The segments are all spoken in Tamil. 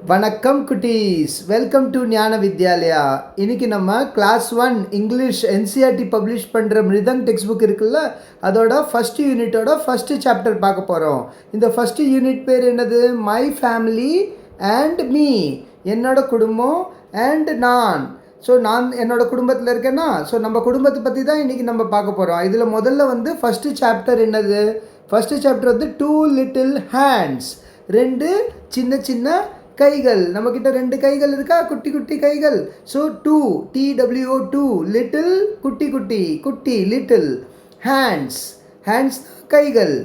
வணக்கம் குட்டீஸ், வெல்கம் டு ஞான வித்யாலயா. இன்னைக்கு நம்ம கிளாஸ் 1 இங்கிலீஷ் என்சிஆர்டி பப்ளிஷ் பண்ணுற மிருதங் டெக்ஸ்ட் புக் இருக்குல்ல, அதோட ஃபஸ்ட்டு யூனிட்டோட ஃபஸ்ட்டு சாப்டர் பார்க்க போகிறோம். இந்த ஃபஸ்ட்டு யூனிட் பேர் என்னது? மை ஃபேமிலி அண்ட் மீ, என்னோட குடும்பம் அண்ட் நான். ஸோ நான் என்னோட குடும்பத்தில் இருக்கேன்னா, ஸோ நம்ம குடும்பத்தை பற்றி தான் இன்றைக்கி நம்ம பார்க்க போகிறோம். இதில் முதல்ல வந்து ஃபஸ்ட்டு சாப்டர் என்னது? ஃபஸ்ட்டு சாப்டர் வந்து 2 லிட்டில் ஹேண்ட்ஸ், 2 சின்ன சின்ன கைகள். நம்மக்கிட்ட 2 கைகள் இருக்கா, குட்டி குட்டி கைகள். ஸோ 2 TWO 2 லிட்டில், குட்டி குட்டி, குட்டி லிட்டில். ஹேண்ட்ஸ், ஹேண்ட்ஸ் கைகள்.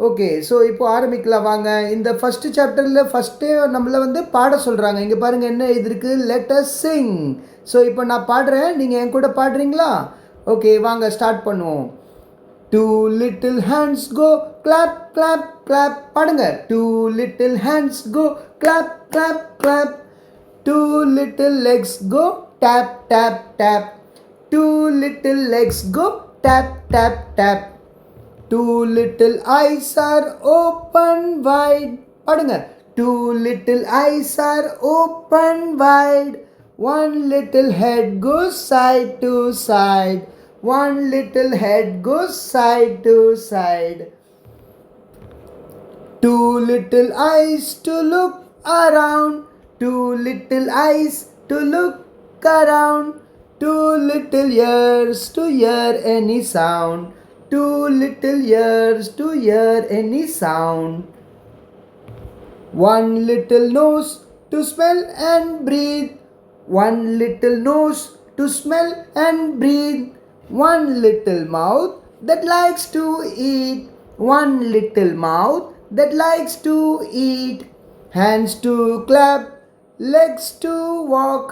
ஓகே, ஸோ இப்போ ஆரம்பிக்கலாம் வாங்க. இந்த ஃபஸ்ட்டு சாப்டரில் ஃபஸ்ட்டே நம்மளை வந்து பாட சொல்கிறாங்க. இங்கே பாருங்கள் என்ன இது இருக்குது, லெட் அஸ் சிங். ஸோ இப்போ நான் பாடுறேன், நீங்கள் என் கூட பாடுறீங்களா? ஓகே வாங்க ஸ்டார்ட் பண்ணுவோம். 2 little hands go clap clap clap. பாடுங்க. 2 little hands go clap clap clap. 2 little legs go tap tap tap. 2 little legs go tap tap tap. 2 little eyes are open wide. பாடுங்க. 2 little eyes are open wide. 1 little head goes side to side. 1 little head goes side to side. 2 little eyes to look around. 2 little eyes to look around. 2 little ears to hear any sound. 2 little ears to hear any sound. 1 little nose to smell and breathe. 1 little nose to smell and breathe. 1 little mouth that likes to eat. 1 little mouth that likes to eat. Hands to clap, legs to walk.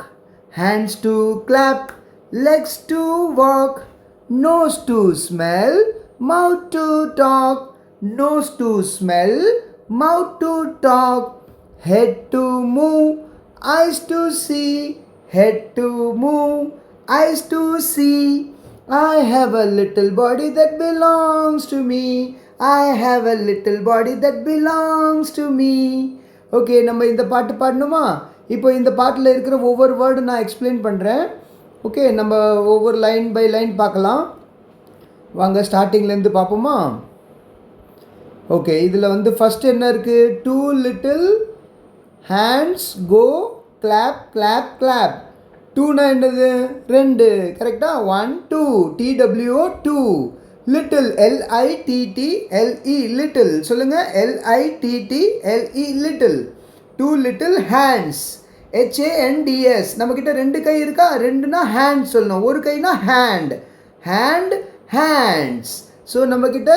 Hands to clap, legs to walk. Nose to smell, mouth to talk. Nose to smell, mouth to talk. Head to move, eyes to see. Head to move, eyes to see. I have a little body that belongs to me. I have a little body that belongs to me. Okay, நம்ம இந்த பாட்டு பாடணுமா? இப்போ இந்த பாட்டில் இருக்கிற ஒவ்வொரு வேர்டு நான் எக்ஸ்பிளைன் பண்ணுறேன். ஓகே, நம்ம ஒவ்வொரு லைன் பை லைன் பார்க்கலாம் வாங்க. ஸ்டார்டிங்லேருந்து பார்ப்போமா? ஓகே, இதில் வந்து ஃபஸ்ட்டு என்ன இருக்குது? 2 little hands go clap clap clap. 2னா என்னது? 2, கரெக்டாக? 1 2 TWO 2. லிட்டில் LITTLE லிட்டில், சொல்லுங்கள். LITTLE little. 2 little hands HANDS. நம்மக்கிட்ட 2 கை இருக்கா? 2னா ஹேண்ட் சொல்லணும், ஒரு கைனா ஹேண்ட். Hand, hands. ஸோ நம்மக்கிட்ட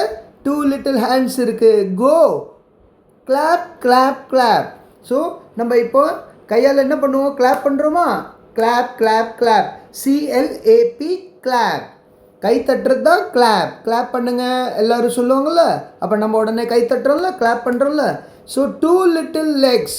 2 little hands இருக்குது. Go, clap clap clap. So நம்ம இப்போ கையால் என்ன பண்ணுவோம்? கிளாப் பண்ணுறோமா? Clap clap clap. CLAP clap. கை தட்டுறது தான் கிளாப். கிளாப் பண்ணுங்க எல்லோரும் சொல்லுவாங்கள்ல, அப்போ நம்ம உடனே கை தட்டுறோம்ல, கிளாப் பண்ணுறோம்ல. So 2 little legs,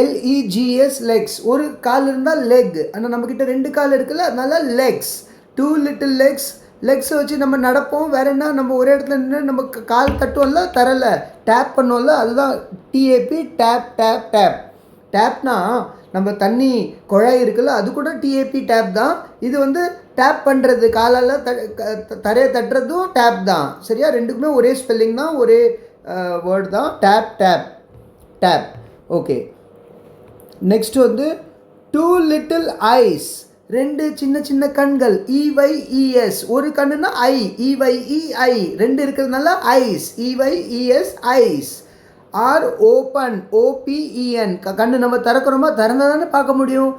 LEGS legs. ஒரு கால் இருந்தால் லெக், ஆனால் நம்மக்கிட்ட 2 கால் இருக்குல்ல, அதனால லெக்ஸ். 2 little legs. லெக்ஸை வச்சு நம்ம நடப்போம். வேறு என்ன? நம்ம ஒரே இடத்துல நின்று நம்ம கால் தட்டுவோம்ல, தரல டேப் பண்ணுவோம்ல, அதுதான் TAP, டேப் டேப் டேப். டேப்னா நம்ம தண்ணி குழாய் இருக்குல்ல, அது கூட TAP டேப் தான். இது வந்து டேப் பண்ணுறது, காலால் தரையை தட்டுறதும் டேப் தான். சரியா? ரெண்டுக்குமே ஒரே ஸ்பெல்லிங் தான், ஒரே வேர்டு தான். Tap tap tap. Okay, next வந்து 2 little eyes, 2 சின்ன சின்ன கண்கள். EYES, ஒரு கண்ணுனா ஐ, EYEI, 2 இருக்கிறதுனால eyes, EYES eyes. Are open, OPEN. கண்ணு நம்ம திறக்கிறோமா? திறந்தால் தானே பார்க்க முடியும்.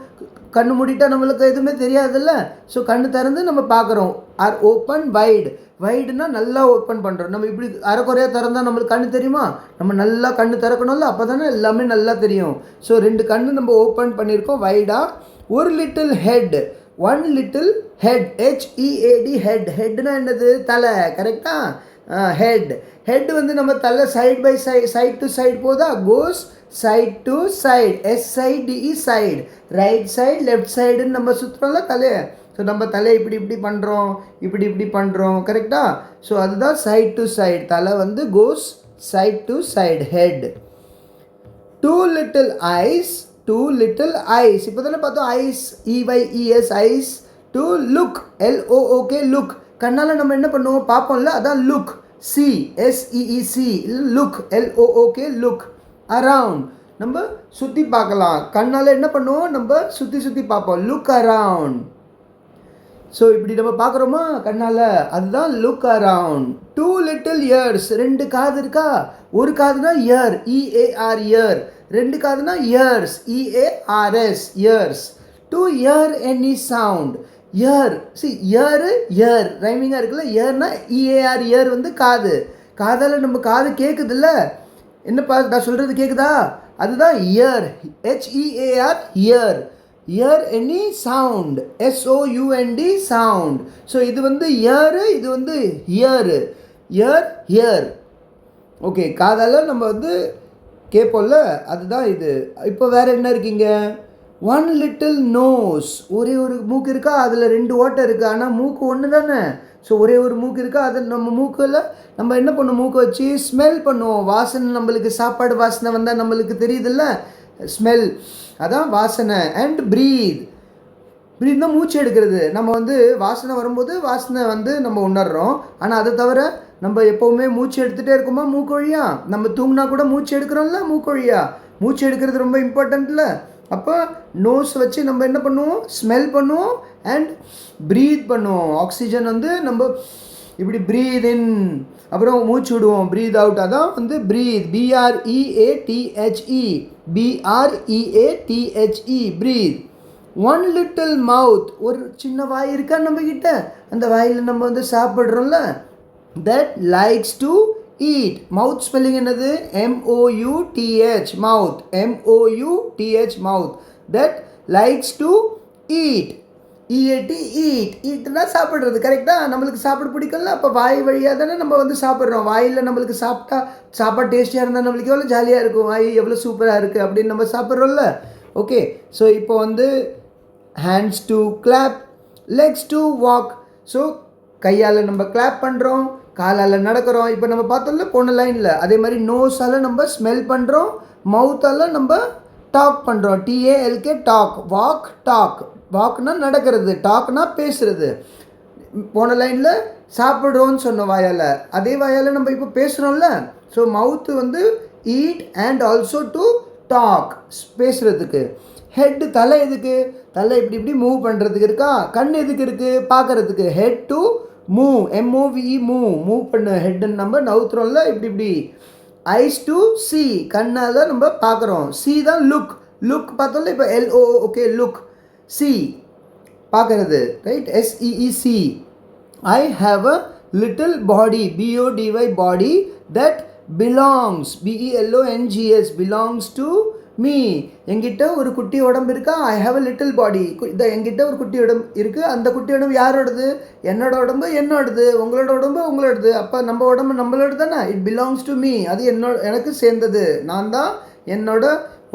கண்ணு மூடிட்டா நம்மளுக்கு எதுவுமே தெரியாதுல்ல. ஸோ கண்ணு திறந்து நம்ம பார்க்குறோம். R open wide. வைடுனா நல்லா ஓப்பன் பண்ணுறோம். நம்ம இப்படி அரைக்குறையாக திறந்தால் நம்மளுக்கு கண்ணு தெரியுமா? நம்ம நல்லா கண்ணு திறக்கணும்ல, அப்போ தானே எல்லாமே நல்லா தெரியும். ஸோ 2 கண்ணு நம்ம ஓப்பன் பண்ணியிருக்கோம் வைடாக. ஒரு little head, 1 little head, HEAD head. ஹெட்னா என்னது? தலை, கரெக்டாக? ஹெட். ஹெட் வந்து நம்ம தலை side by side to side போதா? Goes side to side, SIDE side. Right side, left சைடுன்னு நம்ம சுற்றுறோம்ல தலையை. ஸோ நம்ம தலையை இப்படி இப்படி பண்ணுறோம், இப்படி இப்படி பண்ணுறோம், கரெக்டாக? ஸோ அதுதான் சைட் டு சைடு. தலை வந்து goes side to side, head. 2 little eyes 2 little eyes. இப்போ தானே பார்த்தோம் eyes, EYES eyes. To look, LOOK look. கண்ணால் நம்ம என்ன பண்ணுவோம் பார்ப்போம்ல, அதான் look. CSEEC look, LOOK look. Around நம்ம சுற்றி பார்க்கலாம். கண்ணால் என்ன பண்ணுவோம், நம்ம சுற்றி பார்ப்போம், லுக் அரவுண்ட். ஸோ இப்படி நம்ம பார்க்குறோமா கண்ணால், அதுதான் லுக் அரவுண்ட். 2 little ears. 2 காது இருக்கா, ஒரு காதுனா இயர், EAR இயர். 2 காதுனா ears, EARS ears. To hear any sound. Ear, hear ரைமிங்காக இருக்குல்ல. இயர்னா EAR இயர் வந்து காது. காதால் நம்ம காது கேட்குதுல்ல, என்னப்பா நான் சொல்கிறது கேட்குதா, அதுதான் year, HEAR year. Year any sound, SOUND sound. So இது வந்து இயரு, இது வந்து இயரு. இயர். ஓகே, காதால் நம்ம வந்து கேட்போம்ல, அதுதான் இது. இப்போ வேறு என்ன இருக்கீங்க, 1 little nose. ஒரே ஒரு மூக்கு இருக்கா, அதில் 2 ஓட்டை இருக்குது, ஆனால் மூக்கு ஒன்று தானே. ஸோ ஒரே ஒரு மூக்கு இருக்கா, அது நம்ம மூக்கில் நம்ம என்ன பண்ணுவோம், மூக்கை வச்சு ஸ்மெல் பண்ணுவோம். வாசனை, நம்மளுக்கு சாப்பாடு வாசனை வந்தால் நம்மளுக்கு தெரியுதுல்ல, ஸ்மெல், அதான் வாசனை. அண்ட் ப்ரீத் தான் மூச்சு எடுக்கிறது. நம்ம வந்து வாசனை வரும்போது வாசனை வந்து நம்ம உணர்றோம். ஆனால் அதை தவிர நம்ம எப்போவுமே மூச்சு எடுத்துகிட்டே இருக்குமா மூக்கு வழியா. நம்ம தூங்கினா கூட மூச்சு எடுக்கிறோம்ல மூக்கு வழியா. மூச்சு எடுக்கிறது ரொம்ப இம்பார்ட்டண்ட்ல. அப்போ நோஸ் வச்சு நம்ம என்ன பண்ணுவோம், ஸ்மெல் பண்ணுவோம் அண்ட் ப்ரீத் பண்ணுவோம். ஆக்சிஜன் வந்து நம்ம இப்படி ப்ரீத் இன், அப்புறம் மூச்சு விடுவோம், ப்ரீத் அவுட். அதான் வந்து breathe, BREATHE breathe. 1 little mouth. ஒரு சின்ன வாய் இருக்கா நம்மக்கிட்ட, அந்த வாயில் நம்ம வந்து சாப்பிட்றோம்ல, that likes to eat. Mouth spelling என்னது, MOUTH mouth, MOUTH mouth. that likes to eat, EAT eat. ஈட்னா சாப்பிட்றது, கரெக்டாக. நம்மளுக்கு சாப்பிட பிடிக்கல, அப்போ வாய் வழியாக தானே நம்ம வந்து சாப்பிட்றோம். வாயில் நம்மளுக்கு சாப்பிட்டா சாப்பாடு டேஸ்டியாக இருந்தால் நம்மளுக்கு எவ்வளோ ஜாலியாக இருக்கும், வாய் எவ்வளோ சூப்பராக இருக்குது அப்படின்னு நம்ம சாப்பிட்றோம்ல. ஓகே, ஸோ இப்போ வந்து hands to clap, legs to walk. So கையால் நம்ம கிளாப் பண்ணுறோம், காலால் நடக்கிறோம். இப்போ நம்ம பார்த்தோம்ல போன லைனில், அதே மாதிரி நோஸால் நம்ம ஸ்மெல் பண்ணுறோம், மவுத்தால் நம்ம டாக் பண்ணுறோம், TALK டாக். Walk, talk. வாக்னா நடக்கிறது, டாக்னா பேசுகிறது. போன லைனில் சாப்பிட்றோன்னு சொன்னோம் வாயால், அதே வாயால் நம்ம இப்போ பேசுகிறோம்ல. ஸோ மவுத்து வந்து eat and also to talk, பேசுகிறதுக்கு. ஹெட், தலை எதுக்கு, தலை இப்படி மூவ் பண்ணுறதுக்கு இருக்கா. கண் எதுக்கு இருக்குது, பார்க்குறதுக்கு. Head to move, MOVE move பண்ணு. ஹெட்டுன்னு நம்ம நவுத்துறோம்ல இப்படி. ஐஸ் டு சி, கண்ணால் தான் நம்ம பார்க்குறோம். சி தான் லுக் பார்த்தோம்ல. இப்போ LOOK லுக், சி பார்க்குறது, right. SEEC. I have a little body, BODY body that belongs, BELONGS belongs to me. என்கிட்ட ஒரு குட்டி உடம்பு இருக்கா, I have a little body. என்கிட்ட ஒரு குட்டி உடம்பு இருக்குது, அந்த குட்டி உடம்பு யாரோடது, என்னோட உடம்பு என்னோடது, உங்களோட உடம்பு உங்களோடது. அப்போ நம்ம உடம்பு நம்மளோட தானே, இட் பிலாங்ஸ் டு மீ. அது எனக்கு சேர்ந்தது, நான் தான் என்னோட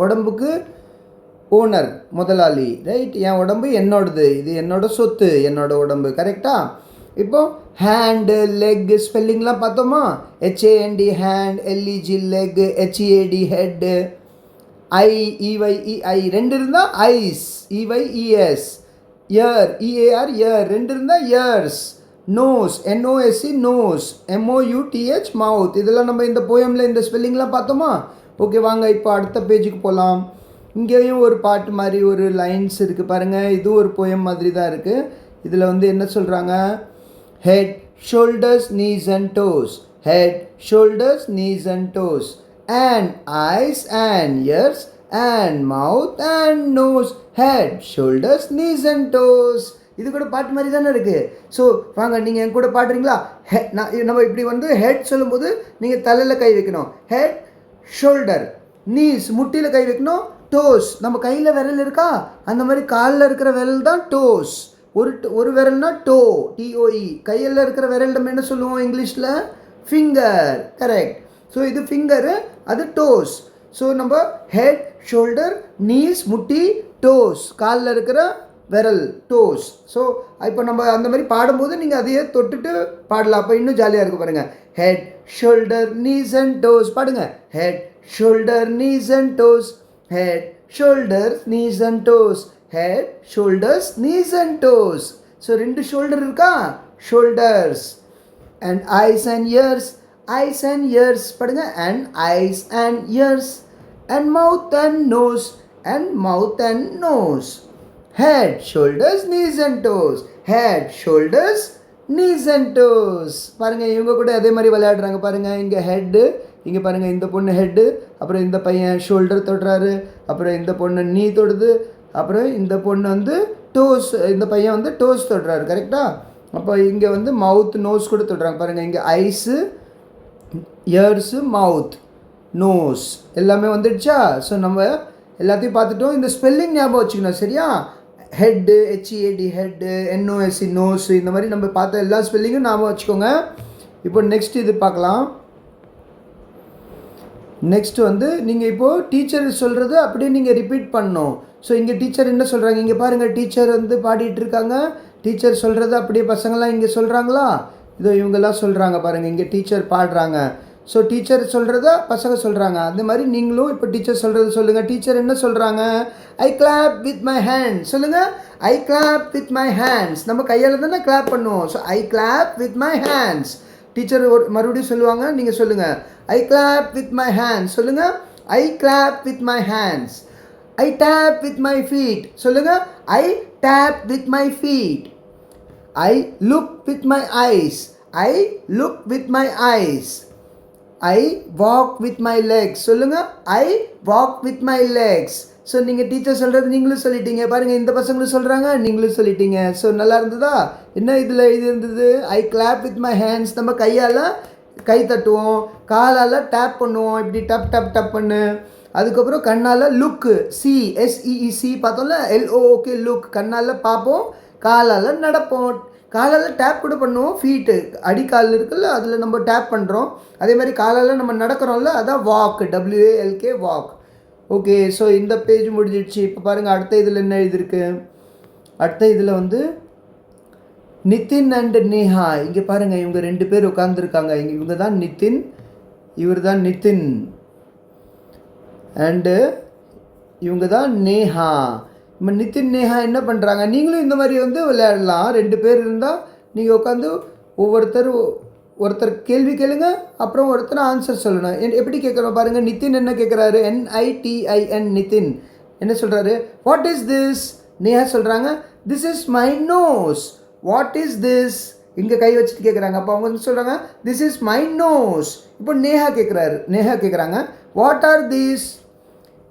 உடம்புக்கு ஓனர், முதலாளி, ரைட். என் உடம்பு என்னோடது, இது என்னோட சொத்து, என்னோட உடம்பு, கரெக்டா. இப்போ ஹேண்டு, லெக் ஸ்பெல்லிங்லாம் பார்த்தோமா. HAND hand, LEG leg, HEAD head, EYEI 2 இருந்தால் eyes, EYES. Ear, EAR ear, 2 இருந்தால் ears. Nose, NOSE nose, MOUTH mouth. இதெல்லாம் நம்ம இந்த போயமில் இந்த ஸ்பெல்லிங்லாம் பார்த்தோமா. ஓகே, வாங்க இப்போ அடுத்த பேஜுக்கு போகலாம். இங்கேயும் ஒரு பாட்டு மாதிரி ஒரு லைன்ஸ் இருக்குது பாருங்கள். இதுவும் ஒரு போயம் மாதிரி தான் இருக்குது. இதில் வந்து என்ன சொல்கிறாங்க, head, shoulders, knees and toes. Head, shoulders, knees and toes. And eyes and ears and mouth and nose. Head, shoulders, knees and toes. இது கூட பாட்டு மாதிரி தானே இருக்குது. ஸோ வாங்க நீங்கள் என் கூட பாடுறீங்களா. நம்ம இப்படி வந்து ஹெட் சொல்லும்போது நீங்கள் தலையில் கை வைக்கணும். ஹெட், ஷோல்டர், நீஸ் முட்டியில் கை வைக்கணும். டோஸ், நம்ம கையில் விரல் இருக்கா, அந்த மாதிரி காலில் இருக்கிற விரல் தான் டோஸ். ஒரு விரல்னா டோ, TOE. கையில் இருக்கிற விரல் நம்ம என்ன சொல்லுவோம் இங்கிலீஷில், ஃபிங்கர், கரெக்ட். ஸோ இது ஃபிங்கரு, அது டோஸ். ஸோ நம்ம ஹெட், ஷோல்டர், நீஸ் முட்டி, டோஸ் காலில் இருக்கிற விரல், டோஸ். ஸோ இப்போ நம்ம அந்த மாதிரி பாடும்போது நீங்கள் அதையே தொட்டுட்டு பாடலாம், அப்போ இன்னும் ஜாலியாக இருக்கும் பாருங்கள். Head, shoulder, knees and toes பாடுங்க. Head, shoulder, knees and toes. head, shoulders, knees and toes. Head, shoulders, knees and toes. So ரெண்டு shoulder இருக்கா, shoulders. And eyes and ears படுங்க, and eyes and ears. And mouth and nose, head, shoulders, knees and toes. Head, shoulders, knees and toes. பாருங்க இவங்க கூட அதே மாதிரி விளையாடுறாங்க பாருங்க. இங்கே ஹெட்டு, இங்கே பாருங்கள் இந்த பொண்ணு ஹெட்டு, அப்புறம் இந்த பையன் ஷோல்டர் தொடுறாரு, அப்புறம் இந்த பொண்ணு நீ தொடுது, அப்புறம் இந்த பொண்ணு வந்து டோஸ், இந்த பையன் வந்து டோஸ் தொடுறாரு. கரெக்டாக? அப்போ இங்கே வந்து மவுத் நோஸ் கூட தொடுறாங்க பாருங்கள். இங்கே ஐஸு, இயர்ஸு, மவுத், நோஸ் எல்லாமே வந்துடுச்சா? ஸோ நம்ம எல்லாத்தையும் பார்த்துட்டோம். இந்த ஸ்பெல்லிங் ஞாபகம் வச்சுக்கணும், சரியா? Head, HEAD head, NOSC nose, இந்த மாதிரி நம்ம பார்த்த எல்லா ஸ்பெல்லிங்கும் ஞாபகம் வச்சுக்கோங்க. இப்போ நெக்ஸ்ட் இது பார்க்கலாம். நெக்ஸ்ட் வந்து நீங்கள் இப்போது டீச்சர் சொல்கிறது அப்படியே நீங்கள் ரிப்பீட் பண்ணணும். ஸோ இங்கே டீச்சர் என்ன சொல்கிறாங்க, இங்கே பாருங்கள், டீச்சர் வந்து பாடிட்டு இருக்காங்க. டீச்சர் சொல்கிறது அப்படியே பசங்களாம் இங்கே சொல்கிறாங்களா? இதோ இவங்கெல்லாம் சொல்கிறாங்க பாருங்கள், இங்கே டீச்சர் பாடுறாங்க. ஸோ டீச்சர் சொல்கிறத பசங்க சொல்கிறாங்க. அந்த மாதிரி நீங்களும் இப்போ டீச்சர் சொல்கிறது சொல்லுங்கள். டீச்சர் என்ன சொல்கிறாங்க? I clap with my hands. சொல்லுங்கள், I clap with my hands. நம்ம கையால் தானே கிளாப் பண்ணுவோம். So I clap with my hands. Teacher மறுபடியும் சொல்லுவாங்க, நீங்கள் சொல்லுங்கள், I clap with my hands. சொல்லுங்கள், I clap with my hands. I tap with my feet. சொல்லுங்கள், I tap with my feet. I look with my eyes. I look with my eyes. I walk with my legs. சொல்லுங்கள், ஐ walk with my Lex. So நீங்கள் டீச்சர் சொல்கிறது நீங்களும் சொல்லிட்டீங்க. பாருங்கள், இந்த பசங்களும் சொல்கிறாங்க, நீங்களும் சொல்லிட்டீங்க. ஸோ நல்லா இருந்ததா? என்ன இதில் இது இருந்தது? ஐ கிளாப் வித் மை ஹேண்ட்ஸ். நம்ம கையால் கை தட்டுவோம், காலால் டேப் பண்ணுவோம், இப்படி டப் டப் டப் பண்ணு. அதுக்கப்புறம் கண்ணால் லுக்கு, SEEC பார்த்தோம்ல, LOOK லுக், கண்ணால் பார்ப்போம், காலால் நடப்போம், காலால் டேப் கூட பண்ணுவோம். ஃபீட்டு, அடிக்கால் இருக்குல்ல, அதில் நம்ம டேப் பண்ணுறோம். அதே மாதிரி காலால் நம்ம நடக்கிறோம்ல, அதான் walk, WALK walk. Okay, so இந்த பேஜ் முடிஞ்சிடுச்சு. இப்போ பாருங்கள், அடுத்த இதில் என்ன எழுதியிருக்கு? அடுத்த இதில் வந்து நிதின் அண்ட் நேஹா. இங்கே பாருங்கள், இவங்க 2 பேர் உட்காந்துருக்காங்க. இவங்க தான் நிதின், இவர் தான் நிதின், அண்டு இவங்க தான் நேஹா. இப்போ நிதின் நேஹா என்ன பண்ணுறாங்க? நீங்களும் இந்த மாதிரி வந்து விளையாடலாம். 2 பேர் இருந்தால் நீங்கள் உட்காந்து ஒருத்தர் கேள்வி கேளுங்க, அப்புறம் ஒருத்தர் ஆன்சர் சொல்லணும். எப்படி கேட்குறோம் பாருங்கள். நிதின் என்ன கேட்குறாரு? NITIN நிதின் என்ன சொல்கிறாரு? What is this? நேஹா சொல்கிறாங்க, this is my nose. What is this? இங்கே கை வச்சுட்டு கேட்குறாங்க. அப்போ அவங்க வந்து சொல்கிறாங்க, திஸ் இஸ் மை நோஸ். இப்போ நேஹா கேட்குறாங்க, வாட் ஆர் தீஸ்?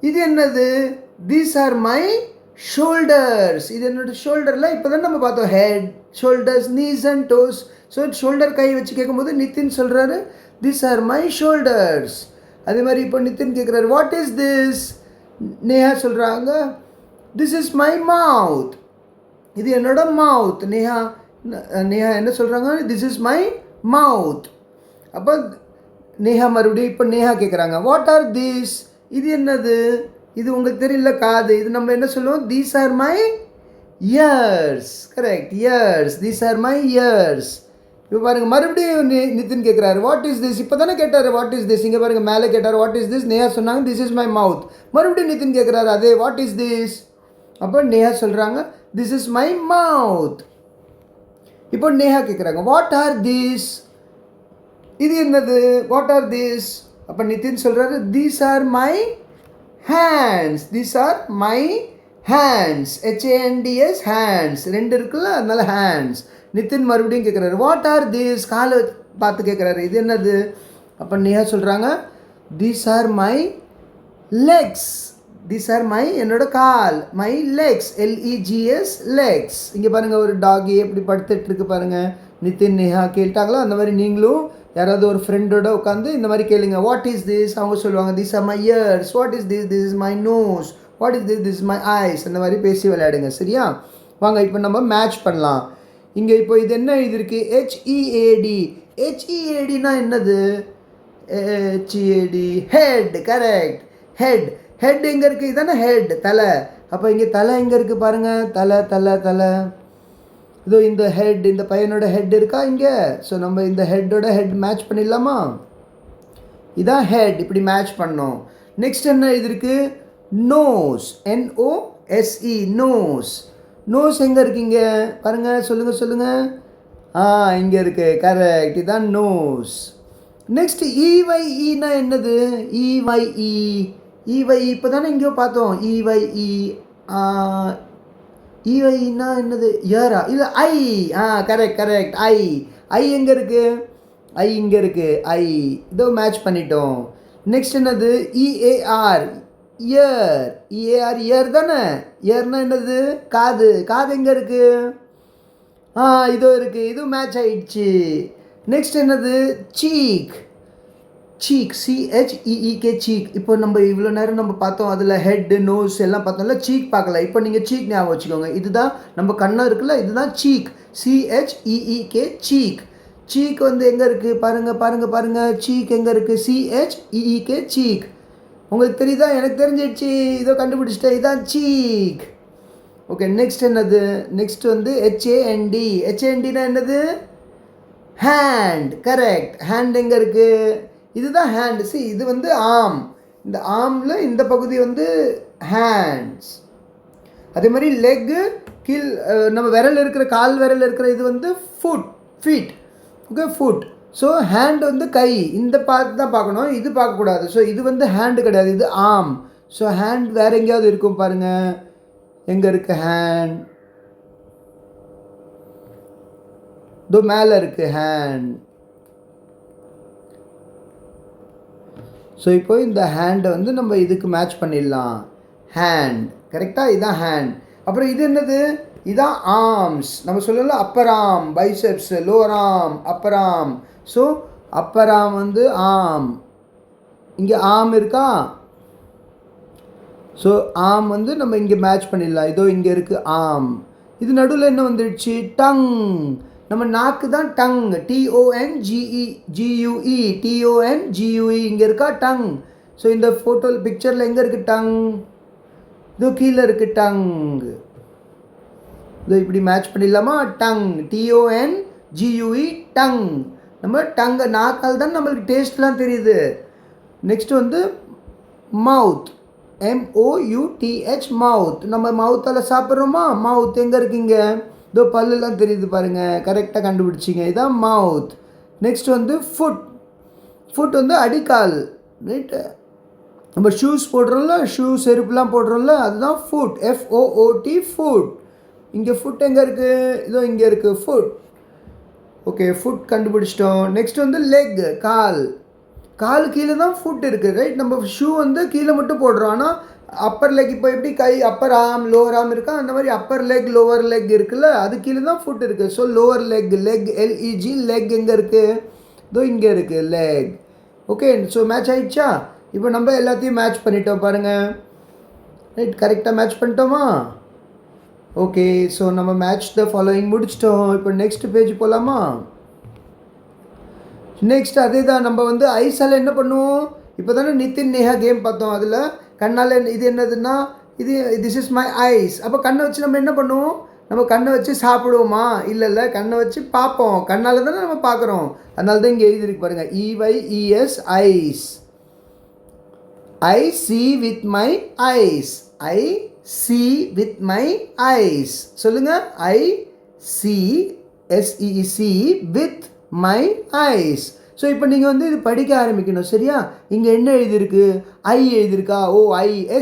இது என்னது? These are my shoulders. இது என்னோட ஷோல்டரில் இப்போ தான் நம்ம பார்த்தோம். Head, shoulders, knees and toes. So shoulder கை வச்சு கேட்கும்போது நிதின் சொல்கிறாரு, தீஸ் ஆர் மை ஷோல்டர்ஸ். அதே மாதிரி இப்போ நிதின் கேட்குறாரு, வாட் இஸ் திஸ்? நேஹா சொல்கிறாங்க, திஸ் இஸ் மை மவுத். இது என்னோட மவுத். நேஹா என்ன சொல்கிறாங்க? This is my mouth. அப்போ நேஹா மறுபடியும் இப்போ நேஹா கேட்குறாங்க, வாட் ஆர் தீஸ்? இது என்னது? இது உங்களுக்கு தெரியல, காது. இது நம்ம என்ன சொல்லுவோம்? These are my years. Correct, years. These are my years. இப்போ பாருங்கள், மறுபடியும் நிதின் கேட்குறாரு, வாட் இஸ் திஸ்? இப்போ தானே கேட்டார், வாட் இஸ் திஸ்? இங்கே பாருங்கள், மேலே கேட்டார், வாட் இஸ் திஸ்? நேஹா சொன்னாங்க, திஸ் இஸ் மை மவுத். மறுபடியும் நிதின் கேட்குறாரு, அதே வாட் இஸ் திஸ்? அப்போ நேஹா சொல்கிறாங்க, திஸ் இஸ் மை மவுத். இப்போ நேஹா கேட்குறாங்க, வாட் ஆர் தீஸ்? இது என்னது? What are these? அப்போ நிதின் சொல்கிறாரு, these are my hands. These are my hands. HANDS hands. 2 இருக்குல்ல, அதனால ஹேண்ட்ஸ். நிதின் மறுபடியும் கேட்குறாரு, வாட் ஆர் தீஸ்? காலை பார்த்து கேட்குறாரு, இது என்னது? அப்போ நேஹா சொல்கிறாங்க, these are my Lex. These are my, என்னோட கால், மை லெக்ஸ், LEGS லெக்ஸ். இங்கே பாருங்கள், ஒரு டாகி எப்படி படுத்துட்ருக்கு பாருங்கள். நிதின் நேஹா கேட்டாங்களோ அந்த மாதிரி நீங்களும் யாராவது ஒரு ஃப்ரெண்டோட உட்காந்து இந்த மாதிரி கேளுங்க, வாட் இஸ் திஸ்? அவங்க சொல்லுவாங்க, these are my ears. What is this? This is my nose. What is this? This is my eyes. அந்த மாதிரி பேசி விளையாடுங்க, சரியா? வாங்க இப்போ நம்ம மேட்ச் பண்ணலாம். இங்கே இப்போ இது என்ன எழுதிருக்கு? HEAD. HEADனா என்னது? HEAD head. Correct, head. Head எங்கே இருக்குது? இதானே ஹெட், தலை. அப்போ இங்கே தலை எங்கே இருக்குது பாருங்கள், தலை தலை தலை. இதோ இந்த ஹெட், இந்த பையனோட ஹெட் இருக்கா இங்கே? ஸோ நம்ம இந்த ஹெட்டோட ஹெட் மேட்ச் பண்ணிடலாமா? இதான் ஹெட், இப்படி மேட்ச் பண்ணோம். நெக்ஸ்ட் என்ன இது இருக்குது? Nose, NOSE, nose. நோஸ் எங்கே இருக்கீங்க பாருங்கள், சொல்லுங்கள். இங்கே இருக்குது, கரெக்ட். இதுதான் நோஸ். நெக்ஸ்ட் EYEனா என்னது? EYE, இப்போ தானே எங்கேயோ பார்த்தோம். EYEனா என்னது? இயரா? இல்லை, ஐ. கரெக்ட். ஐ எங்கே இருக்குது? ஐ இங்கே இருக்குது. ஐ இதோ மேட்ச் பண்ணிட்டோம். நெக்ஸ்ட் என்னது? EAR, இயர் தானே? இயர்னா என்னது? காது எங்கே இருக்குது? இதோ இருக்குது. இது மேட்ச் ஆயிடுச்சு. நெக்ஸ்ட் என்னது? Cheek, CHEEK, cheek. இப்போ நம்ம இவ்வளோ நேரம் நம்ம பார்த்தோம், அதில் ஹெட்டு, நோஸ் எல்லாம் பார்த்தோம்ல, சீக் பார்க்கல. இப்போ நீங்கள் சீக் ஞாபகம் வச்சுக்கோங்க. இதுதான் நம்ம கண்ணம் இருக்குல்ல, இதுதான் சீக், CHEEK, சீக். சீக் வந்து எங்கே இருக்குது பாருங்கள். சீக் எங்கே இருக்குது? CHEEK, cheek. உங்களுக்கு தெரியுதா? எனக்கு தெரிஞ்சிடுச்சு, இதோ கண்டுபிடிச்சிட்டேன். இதுதான் சீக். ஓகே, நெக்ஸ்ட் என்னது? நெக்ஸ்ட் வந்து HAND, என்னது? Hand, correct. ஹேண்ட் எங்கே இருக்குது? இதுதான் ஹேண்ட். இது வந்து ஆர்ம். இந்த ஆர்மில் இந்த பகுதி வந்து ஹேண்ட்ஸ். அதே மாதிரி லெக்கு கீழ் நம்ம விரல் இருக்கிற, கால் விரல் இருக்கிற இது வந்து feet. Okay, foot. So hand வந்து கை, இந்த பார்த்து தான் பார்க்கணும், இது பார்க்கக்கூடாது. ஸோ இது வந்து ஹேண்டு கிடையாது, இது ஆர்ம். ஸோ ஹேண்ட் வேறு எங்கேயாவது இருக்கும் பாருங்கள். எங்கே இருக்குது ஹேண்ட்? இதோ மேலே இருக்குது ஹேண்ட். ஸோ இப்போ இந்த ஹேண்டை வந்து நம்ம இதுக்கு மேட்ச் பண்ணிடலாம். ஹேண்ட், கரெக்டாக? இதுதான் ஹேண்ட். அப்புறம் இது என்னது? இதுதான் ஆர்ம்ஸ். நம்ம சொல்லலாம் upper arm, biceps, lower arm, upper arm. So upper arm வந்து ஆர்ம். இங்கே ஆர்ம் இருக்கா? ஸோ ஆர்ம் வந்து நம்ம இங்கே மேட்ச் பண்ணிடலாம். இதோ இங்கே இருக்குது ஆர்ம். இது நடுவில் என்ன வந்துடுச்சு? டங். நம்ம நாக்கு தான் டங், TONGUE, இங்கே இருக்கா டங். ஸோ இந்த ஃபோட்டோ பிக்சரில் எங்கே இருக்குது டங்? இதோ கீழே இருக்குது டங். இதோ இப்படி மேட்ச் பண்ணிடலாமா? Tongue, TONGUE, tongue. நம்ம டங்கை நாக்கால் தான் நம்மளுக்கு டேஸ்ட்லாம் தெரியுது. நெக்ஸ்ட் வந்து மவுத், MOUTH, மவுத். நம்ம மவுத்தால் சாப்பிட்றோமா? மவுத் எங்கே இருக்கீங்க? இதோ பல்லுலாம் தெரியுது பாருங்கள், கரெக்டாக கண்டுபிடிச்சிங்க. இதுதான் மவுத். நெக்ஸ்ட் வந்து ஃபுட் வந்து அடிக்கால், ரைட்டு? நம்ம ஷூஸ் போடுறோம்ல, செருப்புலாம் போடுறோம்ல, அதுதான் ஃபுட், FOOT, ஃபுட். இங்கே ஃபுட் எங்கே இருக்குது? இதோ இங்கே இருக்குது ஃபுட். ஓகே, ஃபுட் கண்டுபிடிச்சிட்டோம். நெக்ஸ்ட் வந்து லெக், கால் கீழே தான் ஃபுட் இருக்குது, ரைட்? நம்ம ஷூ வந்து கீழே மட்டும் போடுறோம். ஆனால் அப்பர் லெக், இப்போ எப்படி கை அப்பர் ஆர்ம், லோவர் ஆர்ம் இருக்கா, அந்த மாதிரி அப்பர் லெக், லோவர் லெக் இருக்குல்ல, அது கீழே தான் ஃபுட் இருக்குது. So lower leg, LEG, leg எங்கே இருக்குது? இதோ இங்கே இருக்குது லெக். ஓகே, ஸோ மேட்ச் ஆகிடுச்சா? இப்போ நம்ம எல்லாத்தையும் மேட்ச் பண்ணிட்டோம் பாருங்கள், ரைட்? கரெக்டாக மேட்ச் பண்ணிட்டோமா? ஓகே, ஸோ நம்ம மேட்ச் த ஃபாலோயிங் முடிச்சிட்டோம். இப்போ நெக்ஸ்ட் பேஜ் போகலாமா? நெக்ஸ்ட் அதே தான். நம்ம வந்து ஐஸால் என்ன பண்ணுவோம்? இப்போ தானே நிதின் நேஹா கேம் பார்த்தோம். அதில் கண்ணால் இது என்னதுன்னா, திஸ் இஸ் மை ஐஸ். அப்போ கண்ணை வச்சு நம்ம என்ன பண்ணுவோம்? நம்ம கண்ணை வச்சு சாப்பிடுவோமா? இல்லை, கண்ணை வச்சு பார்ப்போம். கண்ணால் தானே நம்ம பார்க்குறோம். அதனால தான் இங்கே எழுதிருக்கு பாருங்கள், EYES, eyes. I see with my eyes. I see with my eyes. சொல்லுங்கள், I see, SEEC, with my eyes. So இப்போ நீங்கள் வந்து இது படிக்க ஆரம்பிக்கணும், சரியா? இங்கே என்ன எழுதியிருக்கு? ஐ எழுதியிருக்கா?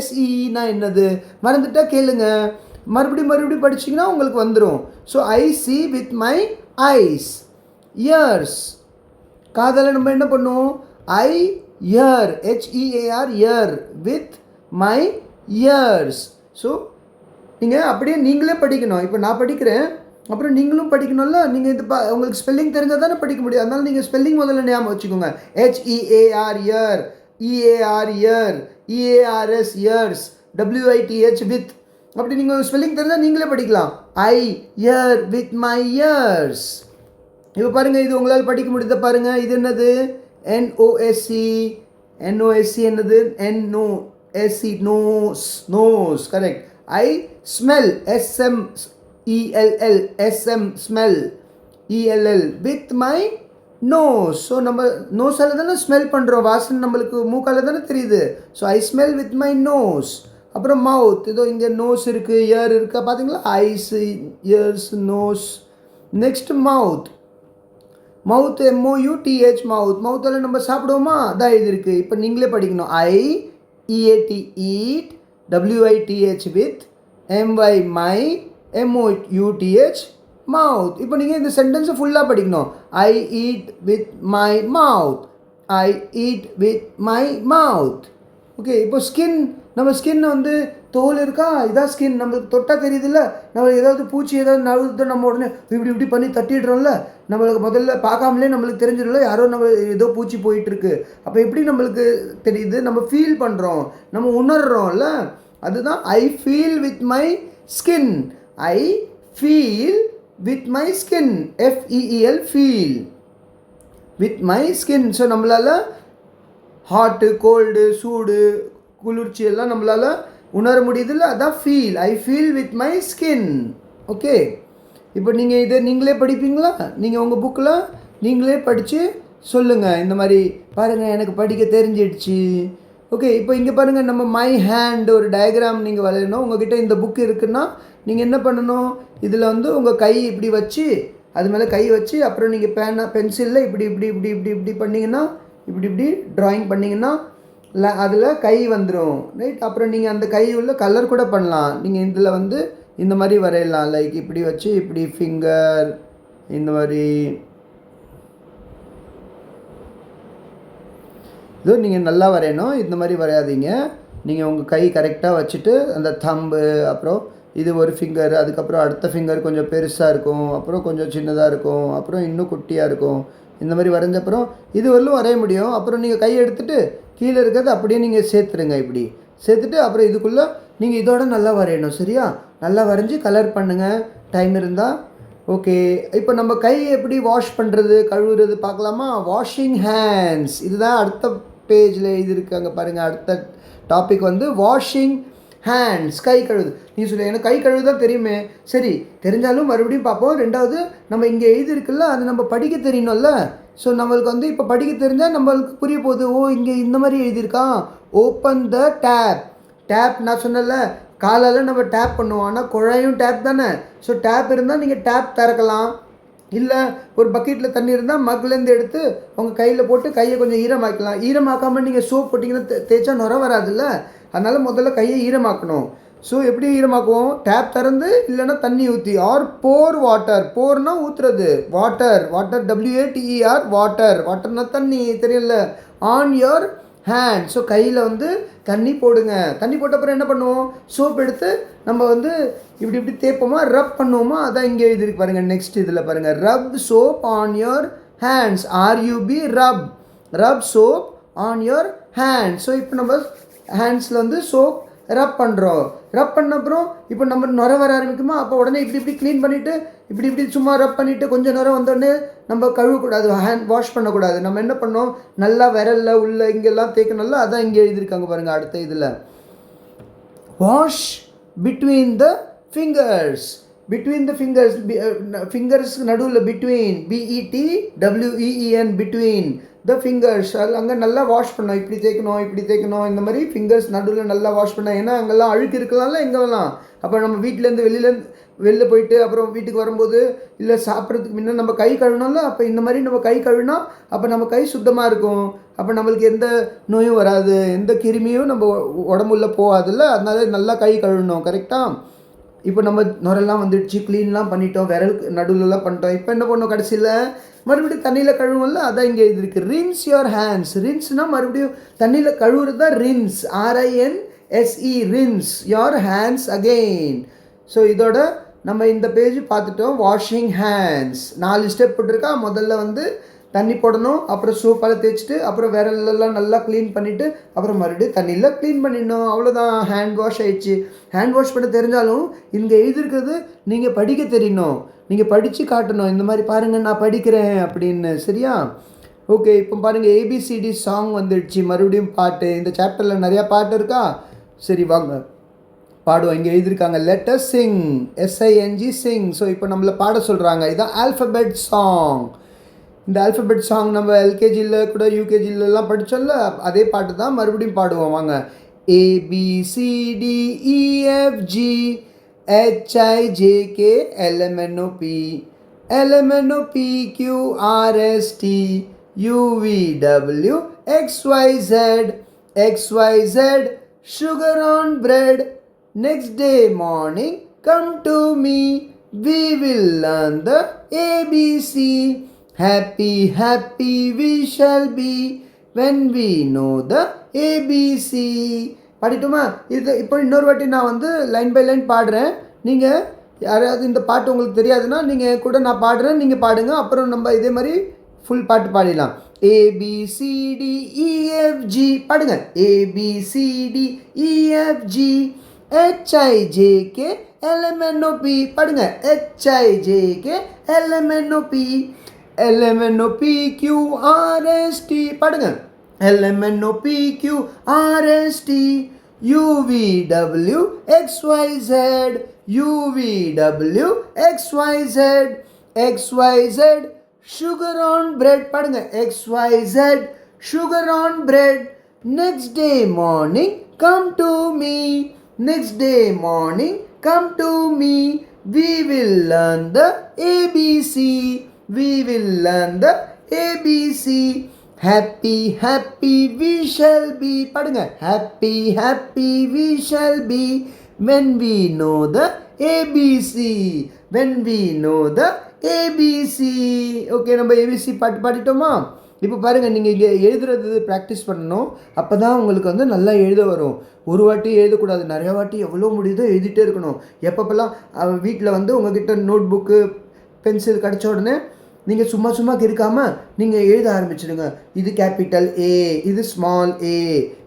SEEனா என்னது? மறந்துட்டால் கேளுங்க, மறுபடியும் படிச்சிங்கன்னா உங்களுக்கு வந்துடும். So I see with my eyes. Years, காதால் நம்ம என்ன பண்ணுவோம்? I hear, HEAR, ear, with my ears. So நீங்கள் அப்படியே நீங்களே படிக்கணும். இப்போ நான் படிக்கிறேன், அப்புறம் நீங்களும் படிக்கணும்ல. நீங்கள் இது உங்களுக்கு ஸ்பெல்லிங் தெரிஞ்சால் தானே படிக்க முடியும். அதனால் நீங்கள் ஸ்பெல்லிங் முதல்ல ஞாபகம் வச்சுக்கோங்க. HEAR, ear, EAR, ear, EARS, ears, WITH, with. அப்படி நீங்கள் ஸ்பெல்லிங் தெரிஞ்சால் நீங்களே படிக்கலாம். I hear with my ears. இப்போ பாருங்கள், இது உங்களால் படிக்க முடியுதா பாருங்கள். இது என்னது? NOSC என்னது? NOSC, nose, correct. I smell, SMELL, smell, ELL, with my nose. So நம்ம நோஸால் தானே ஸ்மெல் பண்ணுறோம், வாசனை நம்மளுக்கு மூக்கால் தானே தெரியுது. So I smell with my nose. அப்புறம் மவுத், இதோ இங்கே நோஸ் இருக்குது, இயர் இருக்கா பார்த்தீங்களா, ஐஸு, இயர்ஸ், நோஸ். நெக்ஸ்ட் மவுத், மவுத் MOUTH, மவுத். மவுத்தில் நம்ம சாப்பிடுவோமா, அதான் இது இருக்குது. இப்போ நீங்களே படிக்கணும். EAT eat, WITH with, MY my, MOUTH மவுத். இப்போ நீங்கள் இந்த சென்டென்ஸை ஃபுல்லாக படிக்கணும். I eat with my mouth, I eat with my mouth. Okay, இப்போ ஸ்கின், நம்ம ஸ்கின் வந்து தோல் இருக்கா, இதான் ஸ்கின். நம்மளுக்கு தொட்டால் தெரியுதுல்ல, நம்ம ஏதாவது பூச்சி ஏதாவது நழுவுது, நம்ம உடனே இப்படி இப்படி பண்ணி தட்டிடுறோம்ல, நம்மளுக்கு முதல்ல பார்க்காமலே நம்மளுக்கு தெரிஞ்சிடல யாரோ நம்ம ஏதோ பூச்சி போயிட்டுருக்கு. அப்போ எப்படி நம்மளுக்கு தெரியுது, நம்ம ஃபீல் பண்ணுறோம், நம்ம உணர்கிறோம்ல, அதுதான் I feel with my skin. I feel with my skin, FEEL, feel with my skin. So நம்மளால் ஹாட்டு, கோல்டு, சூடு, குளிர்ச்சி எல்லாம் நம்மளால் உணர முடியுதுல்ல, அதான் feel. I feel with my skin. Okay, இப்போ நீங்கள் இதை நீங்களே படிப்பீங்களா, நீங்கள் உங்கள் புக்கில் நீங்களே படித்து சொல்லுங்கள். இந்த மாதிரி பாருங்கள், எனக்கு படிக்க தெரிஞ்சிடுச்சு. ஓகே, இப்போ இங்கே பாருங்கள், நம்ம மை ஹேண்ட் ஒரு டயக்ராம் நீங்கள் வரையணும். உங்கள்கிட்ட இந்த புக் இருக்குன்னா நீங்கள் என்ன பண்ணணும், இதில் வந்து உங்கள் கை இப்படி வச்சு, அது மேலே கை வச்சு, அப்புறம் நீங்கள் பென்சிலில் இப்படி இப்படி இப்படி இப்படி இப்படி பண்ணிங்கன்னா, இப்படி இப்படி ட்ராயிங் பண்ணிங்கன்னா அதில் கை வந்துடும், ரைட். அப்புறம் நீங்கள் அந்த கை உள்ள கலர் கூட பண்ணலாம். நீங்கள் இதில் வந்து இந்த மாதிரி வரையலாம், லைக் இப்படி வச்சு இப்படி ஃபிங்கர், இந்த மாதிரி. இதோ நீங்கள் நல்லா வரையணும், இந்த மாதிரி வரையாதீங்க. நீங்கள் உங்கள் கை கரெக்டாக வச்சுட்டு அந்த தம்பு, அப்புறம் இது ஒரு ஃபிங்கர், அதுக்கப்புறம் அடுத்த ஃபிங்கர் கொஞ்சம் பெருசாக இருக்கும், அப்புறம் கொஞ்சம் சின்னதாக இருக்கும், அப்புறம் இன்னும் குட்டியாக இருக்கும். இந்த மாதிரி வரைஞ்சப்புறம் இது வரலும் வரைய முடியும். அப்புறம் நீங்கள் கை எடுத்துகிட்டு கீழே இருக்கிறது அப்படியே நீங்கள் சேர்த்துருங்க, இப்படி சேர்த்துட்டு அப்புறம் இதுக்குள்ளே நீங்கள் இதோட நல்லா வரையணும். சரியா, நல்லா வரைஞ்சி கலர் பண்ணுங்கள் டைம் இருந்தால். ஓகே, இப்போ நம்ம கை எப்படி வாஷ் பண்ணுறது, கழுவுறது பார்க்கலாமா. வாஷிங் ஹேண்ட்ஸ், இதுதான் அடுத்த பேஜில் எழுதியிருக்காங்க பாருங்கள். அடுத்த டாபிக் வந்து வாஷிங் ஹேண்ட்ஸ், கை கழுவுது. நீ சொல்ல எனக்கு கை கழுவு தான் தெரியுமே, சரி தெரிஞ்சாலும் மறுபடியும் பார்ப்போம். ரெண்டாவது நம்ம இங்கே எழுதியிருக்குல்ல, அது நம்ம படிக்க தெரியணும்ல. ஸோ நம்மளுக்கு வந்து இப்போ படிக்க தெரிஞ்சால் நம்மளுக்கு புரிய போகுது. ஓ, இங்கே இந்த மாதிரி எழுதியிருக்கான். Open the tap. டேப் நான் சொன்னல, காலால் நம்ம டேப் பண்ணுவோம், ஆனால் குழாயும் டேப் தானே. ஸோ டேப் இருந்தால் நீங்கள் டேப் திறக்கலாம். இல்லை ஒரு பக்கெட்டில் தண்ணி இருந்தால் மக்லேருந்து எடுத்து உங்கள் கையில் போட்டு கையை கொஞ்சம் ஈரமாக்கலாம். ஈரமாக்காமல் நீங்கள் சோப் போட்டிங்கன்னா தேய்ச்சா நுர வராதுல்ல, அதனால் முதல்ல கையை ஈரமாக்கணும். ஸோ எப்படி ஈரமாக்குவோம், டேப் திறந்து இல்லைன்னா தண்ணி ஊற்றி, ஆர் போர் வாட்டர். போர்னால் ஊற்றுறது, வாட்டர், வாட்டர் WATER, வாட்டர், வாட்டர்னா தண்ணி தெரியல. ஆன் யோர் ஹேண்ட், ஸோ கையில் வந்து தண்ணி போடுங்க. தண்ணி போட்ட அப்புறம் என்ன பண்ணுவோம், சோப் எடுத்து நம்ம வந்து இப்படி இப்படி தேய்ப்போமா, ரப் பண்ணுவோமா, அதான் இங்கே எழுதிருக்கு பாருங்கள். நெக்ஸ்ட் இதில் பாருங்கள், rub soap on your hands, RUB, rub, rub soap on your hand. So இப்போ நம்ம ஹேண்ட்ஸில் வந்து சோப் ரப் பண்ணுறோம். ரப் பண்ண அப்புறம் இப்போ நம்ம நுர வர ஆரம்பிக்குமா, அப்போ உடனே இப்படி இப்படி க்ளீன் பண்ணிவிட்டு இப்படி இப்படி சும்மா ரப் பண்ணிவிட்டு கொஞ்சம் நேரம் வந்தோடனே நம்ம கழுவக்கூடாது, ஹேண்ட் வாஷ் பண்ணக்கூடாது. நம்ம என்ன பண்ணோம், நல்லா விரலில் உள்ள இங்கெல்லாம் தேய்க்கணும்ல, அதான் இங்கே எழுதியிருக்காங்க பாருங்கள். அடுத்த இதில் wash between the fingers, between the fingers, ஃபிங்கர்ஸ்க்கு நடுவில் between, BETWEEN, between the fingers. அது அங்கே நல்லா வாஷ் பண்ணோம், இப்படி தேய்க்கணும் இப்படி தேய்க்கணும், இந்த மாதிரி ஃபிங்கர்ஸ் நடுவில் நல்லா வாஷ் பண்ணோம். ஏன்னா அங்கெல்லாம் அழுக்கு இருக்கலாம்ல எங்கெல்லாம். அப்போ நம்ம வீட்டிலேருந்து வெளில போயிட்டு அப்புறம் வீட்டுக்கு வரும்போது இல்லை சாப்பிட்றதுக்கு முன்னே நம்ம கை கழுவினோம்ல, அப்போ இந்த மாதிரி நம்ம கை கழுவினா அப்போ நம்ம கை சுத்தமாக இருக்கும். அப்போ நம்மளுக்கு எந்த நோயும் வராது, எந்த கிருமியும் நம்ம உடம்புல போகாதுல்ல, அதனால நல்லா கை கழுவினோம். கரெக்டாக இப்போ நம்ம நுரெல்லாம் வந்துடுச்சு, க்ளீன்லாம் பண்ணிட்டோம், விரல் நடுவில்லாம் பண்ணிட்டோம். இப்போ என்ன பண்ணோம், கடைசியில் மறுபடியும் தண்ணியில் கழுவும்ல, அதான் இங்கே இது இருக்குது. Rinse your hands. ரின்ஸ்னால் மறுபடியும் தண்ணியில் கழுவுறது தான் rinse, RINSE, rinse your hands again. So இதோட நம்ம இந்த பேஜ் பார்த்துட்டோம். வாஷிங் ஹேண்ட்ஸ் 4 ஸ்டெப் போட்டிருக்கா. முதல்ல வந்து தண்ணி போடணும், அப்புறம் சோப்பால் தேய்ச்சிட்டு அப்புறம் விரலெல்லாம் நல்லா க்ளீன் பண்ணிவிட்டு அப்புறம் மறுபடியும் தண்ணியில் க்ளீன் பண்ணிடணும். அவ்வளோதான், ஹேண்ட் வாஷ் ஆயிடுச்சு. ஹேண்ட் வாஷ் பண்ண தெரிஞ்சாலும் இங்கே எழுதியிருக்கிறது நீங்கள் படிக்க தெரியணும், நீங்கள் படித்து காட்டணும். இந்த மாதிரி பாருங்கள் நான் படிக்கிறேன் அப்படின்னு. சரியா, ஓகே. இப்போ பாருங்கள் ABCD சாங் வந்துடுச்சு, மறுபடியும் பாட்டு. இந்த சாப்டரில் நிறையா பாட்டு இருக்கா. சரி வாங்க பாடுவோம். இங்கே எழுதியிருக்காங்க let us Singh, SING, Singh. So இப்போ நம்மளை பாட சொல்கிறாங்க. இதுதான் ஆல்ஃபபெட் சாங். இந்த ஆல்ஃபபெட் சாங் நம்ம LKGயில் கூட UKGலலாம் படித்தோம்ல, அதே பாட்டு தான் மறுபடியும் பாடுவோம். வாங்க. A B C D E F G H I J K L M N O P P Q R S T U V W X Y Z sugar on bread. Next day morning come to me, we will learn the ABC. Happy we shall be when we know the ABC. பாடிட்டோமா? இது இப்போ இன்னொரு வாட்டி நான் வந்து லைன் பை லைன் பாடுறேன். நீங்கள் யாராவது இந்த பாட்டு உங்களுக்கு தெரியாதுன்னா நீங்கள் கூட நான் பாடுறேன், நீங்கள் பாடுங்க. அப்புறம் நம்ம இதே மாதிரி ஃபுல் பாட்டு பாடிடலாம். ABCDEFG பாடுங்க. ABCDEFG HIJKLMNOP பாடுங்க. HIJKLMNOP LMNOPQRST பாடுங்க. LMNOPQRST UVWXYZ UVWXYZ XYZ sugar on bread பாடுங்க. XYZ sugar on bread. Next day morning come to me. Next day morning come to me, we will learn the ABC. We will learn the ABC. Happy we shall be பாடுங்க. Happy we shall be when we know the ABC. When we know the ABC. Okay, நம்ம ABC பாட்டு பாடிட்டோமா? இப்போ பாருங்கள், நீங்கள் இங்கே எழுதுறது ப்ராக்டிஸ் பண்ணணும். அப்போ தான் உங்களுக்கு வந்து நல்லா எழுத வரும். ஒரு வாட்டி எழுதக்கூடாது, நிறையா வாட்டி எவ்வளோ முடியுதோ எழுதிட்டே இருக்கணும். எப்பப்பெல்லாம் வீட்டில் வந்து உங்கள்கிட்ட நோட் புக்கு பென்சில் கிடச்ச உடனே நீங்கள் சும்மா இருக்காமல் நீங்கள் எழுத ஆரம்பிச்சிடுங்க. இது கேபிட்டல் ஏ, இது ஸ்மால் ஏ,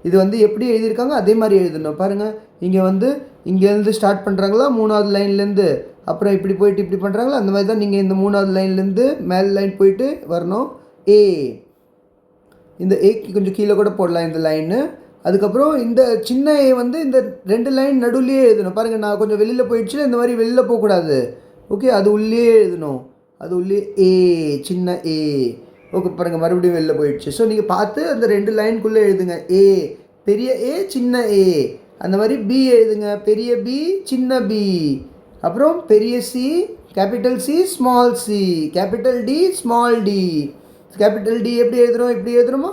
இது வந்து எப்படி எழுதியிருக்காங்க அதே மாதிரி எழுதணும். பாருங்கள், இங்கே வந்து இங்கேருந்து ஸ்டார்ட் பண்ணுறாங்களா 3வது லைன்லேருந்து, அப்புறம் இப்படி போயிட்டு இப்படி பண்ணுறாங்களா, அந்த மாதிரி தான் நீங்கள் இந்த 3வது லைன்லேருந்து மேல் லைன் போயிட்டு வரணும். ஏ, இந்த ஏக்கு கொஞ்சம் கீழே கூட போடலாம் இந்த லைனு. அதுக்கப்புறம் இந்த சின்ன ஏ வந்து இந்த 2 லைன் நடுவுலையே எழுதணும். பாருங்கள், நான் கொஞ்சம் வெளியில் போயிடுச்சு, இந்த மாதிரி வெளியில் போகக்கூடாது. ஓகே, அது உள்ளே எழுதணும். அது உள்ளே ஏ, சின்ன ஏ. ஓகே, பாருங்கள், மறுபடியும் வெளில போயிடுச்சு. ஸோ நீங்கள் பார்த்து அந்த 2 லைனுக்குள்ளே எழுதுங்க. ஏ, பெரிய ஏ, சின்ன ஏ. அந்த மாதிரி பி எழுதுங்க. பெரிய பி, சின்ன பி. அப்புறம் பெரிய C, capital C, small C, capital D, small D. Capital D எப்படி எழுதுகிறோம்? இப்படி எழுதுகிறோமா?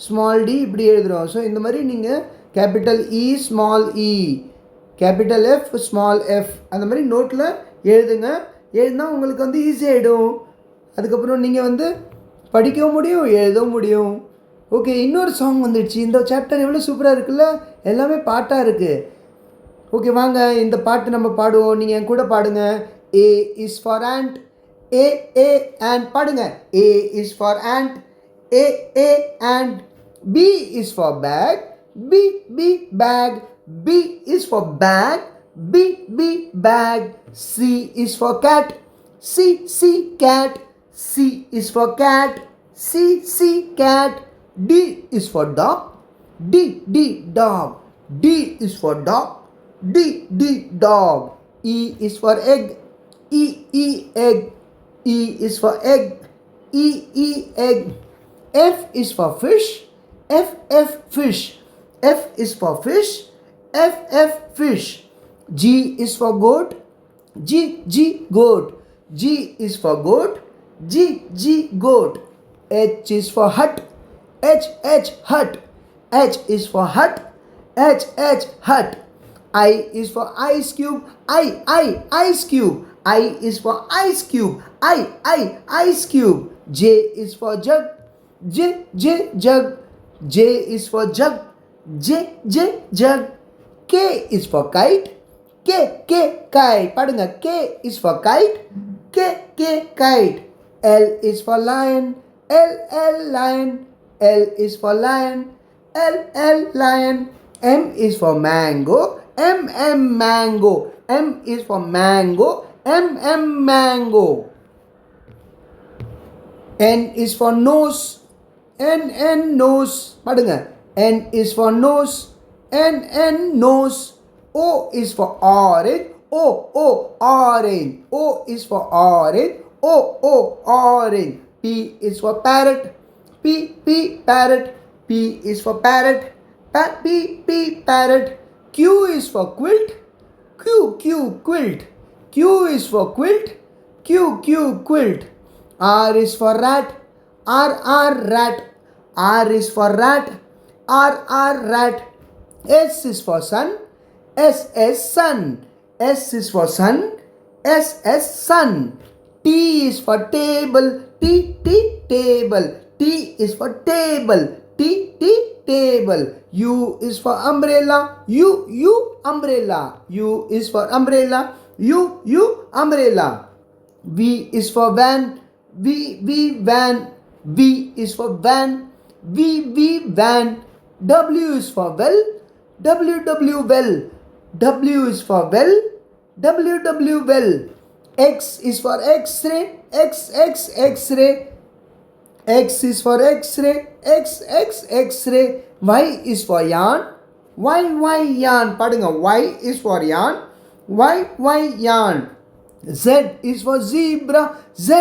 ஸ்மால் டி இப்படி எழுதுகிறோம். ஸோ இந்த மாதிரி நீங்கள் கேபிட்டல் இ, ஸ்மால் இ, கேபிட்டல் எஃப், ஸ்மால் எஃப், அந்த மாதிரி நோட்டில் எழுதுங்க. எழுதினா உங்களுக்கு வந்து ஈஸியாகிடும். அதுக்கப்புறம் நீங்கள் வந்து படிக்கவும் முடியும், எழுதவும் முடியும். ஓகே, இன்னொரு சாங் வந்துடுச்சு. இந்த சாப்டர் எவ்வளோ சூப்பராக இருக்குல்ல, எல்லாமே பாட்டாக இருக்குது. ஓகே, வாங்க இந்த பாட்டு நம்ம பாடுவோம். நீங்கள் என் கூட பாடுங்க. A is for ant, A and பாடுங்க. A is for ant, A and. B is for bag, B bag, B is for bag, B bag. C is for cat, C cat, C is for cat, C cat. D is for dog, D dog, D is for dog, D dog. E is for egg, E egg, E is for egg, E egg. F is for fish, F fish, F is for fish, F fish. G is for goat, G goat, G is for goat, G goat. H is for hut, H hut, H is for hut, H hut. I is for ice cube, I ice cube, I is for ice cube, I ice cube. J is for jug, J jug, J is for jug, J jug. K is for kite, K kite. பாடுங்க. K is for kite, K kite. L is for lion, L lion, L is for lion, L lion. M is for mango, M mango, M is for mango, M mango. N is for nose, N nose. பாடுங்க. N is for nose, N nose. O is for orange, O orange, O is for orange, O orange. P is for parrot, P parrot, P is for parrot, P P parrot. Q is for quilt. Q quilt. Q is for quilt. Q quilt. R is for rat. R rat. R is for rat. R rat. S is for sun. S sun. S is for sun. S sun. T is for table. T table. T is for table. T table. U is for umbrella. U umbrella. U is for umbrella. U umbrella. V is for van. V van. V is for van. V van. W is for well. W well. W is for well. W well. X is for X-ray. X-ray. X is for X-ray. X-ray. Y is for yarn. Y yarn. Padunga. Y is for yarn. Y yarn. Z is for zebra. Z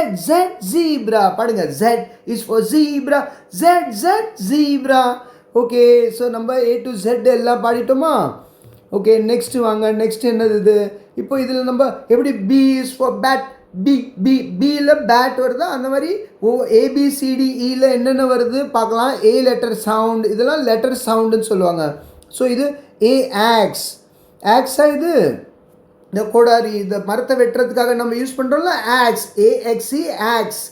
zebra. Padunga. Z is for zebra. Z zebra. Okay, so number A to Z எல்லாம் பாடிட்டோமா? ஓகே, நெக்ஸ்ட் வாங்க. நெக்ஸ்ட் என்னது இது? இப்போ இதில் நம்ம எப்படி B இஸ் ஃபார் பேட். பியில் பேட் வருதா, அந்த மாதிரி ABCDEயில் என்னென்ன வருது பார்க்கலாம். A லெட்டர் சவுண்ட், இதெல்லாம் லெட்டர் சவுண்டுன்னு சொல்லுவாங்க. ஸோ இது A ஆக்ஸ். ஆக்ஸா இது இந்த கோடாரி, இந்த மரத்தை வெட்டுறதுக்காக நம்ம யூஸ் பண்ணுறோம்ல, ஆக்ஸ். AXE aux.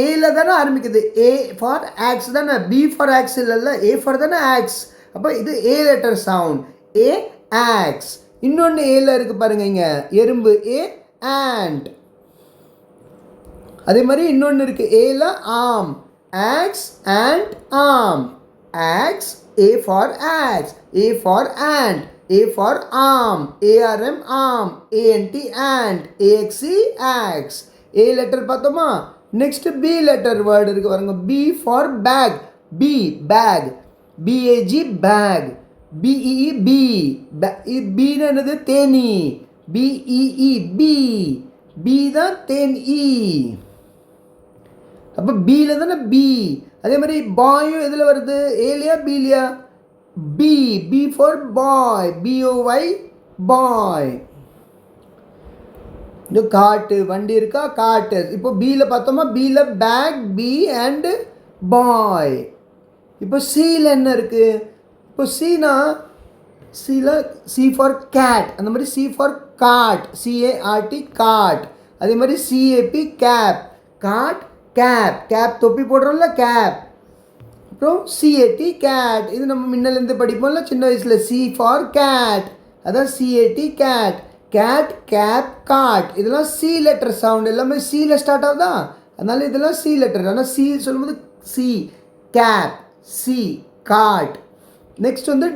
ஏல தானே ஆரம்பிக்குது. A ஃபார் ஆக்ஸ் தானே, B ஃபார் ஆக்ஸ் இல்லைல்ல, A ஃபார் தானே ஆக்ஸ். அப்போ இது A letter sound. A aux. இன்னொன்று ஏல இருக்குது பாருங்க, இங்கே எறும்பு. A and. அதே மாதிரி இன்னொன்று இருக்குது ஏல ஆம். ஆக்ஸ் அண்ட் ஆம். Aux. A for aux. A for and. A for ஆம். ARM ஆம். ANT and. AXE aux. A letter பார்த்தோமா? நெக்ஸ்ட் B லெட்டர் வேர்டு இருக்குது பாருங்க. B for bag. B bag. BAG bag. BEE bee. பீன்னு என்னது? தேனி. BEE B. பி தான் தேனி. அப்போ பியில் தானே பி. அதே மாதிரி பாயும் எதில் வருது? ஏலியா பிலியா? B. B for boy. BOY boy. இந்த காட்டு, வண்டி இருக்கா, காட்டு. இப்போ பியில் பார்த்தோமா? பியில் பேக், பி அண்டு பாய். இப்போ சியில் என்ன இருக்குது? இப்போ சினா, சியில் சி ஃபார் கேட். அந்த மாதிரி C for cart. CART cart. அதே மாதிரி CAP cap. Cart cap. Cap தொப்பி போடுறோம்ல, கேப். அப்புறம் CAT கேட். இது நம்ம முன்னிலேருந்து படிப்போம்ல சின்ன வயசில். C ஃபார் கேட், அதான் CAT cat. Cat, cap, cart. இதெல்லாம் C லெட்டர் சவுண்ட். எல்லாமே சியில் ஸ்டார்ட் ஆகுதா, அதனால இதெல்லாம் C லெட்டர். ஆனால் C சொல்லும்போது C cap, C cart. Next வந்து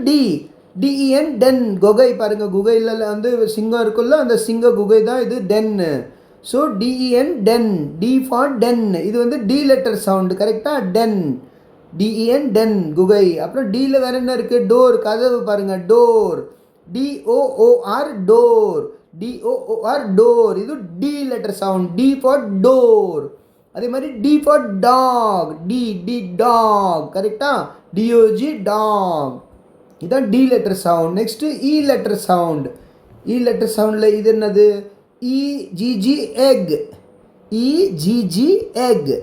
DEN டென். குகை பாருங்க, குகையில் வந்து சிங்கம் இருக்குல்ல, அந்த சிங்க குகை தான் இது டென்னு. So DEN den. D for den. இது வந்து D லெட்டர் சவுண்டு, கரெக்டாக? டென். DEN டென் குகை. அப்புறம் Dயில் வேறு என்ன இருக்குது? டோர், கதவு பாருங்கள், door. DOOR door. DOOR door. இது D letter sound. D for door. அதே மாதிரி D for dog. D dog, கரெக்டா? DOG dog. இதுதான் D letter sound. Next E letter sound. E letter சவுண்டில் இது என்னது? EGG egg. EGG egg.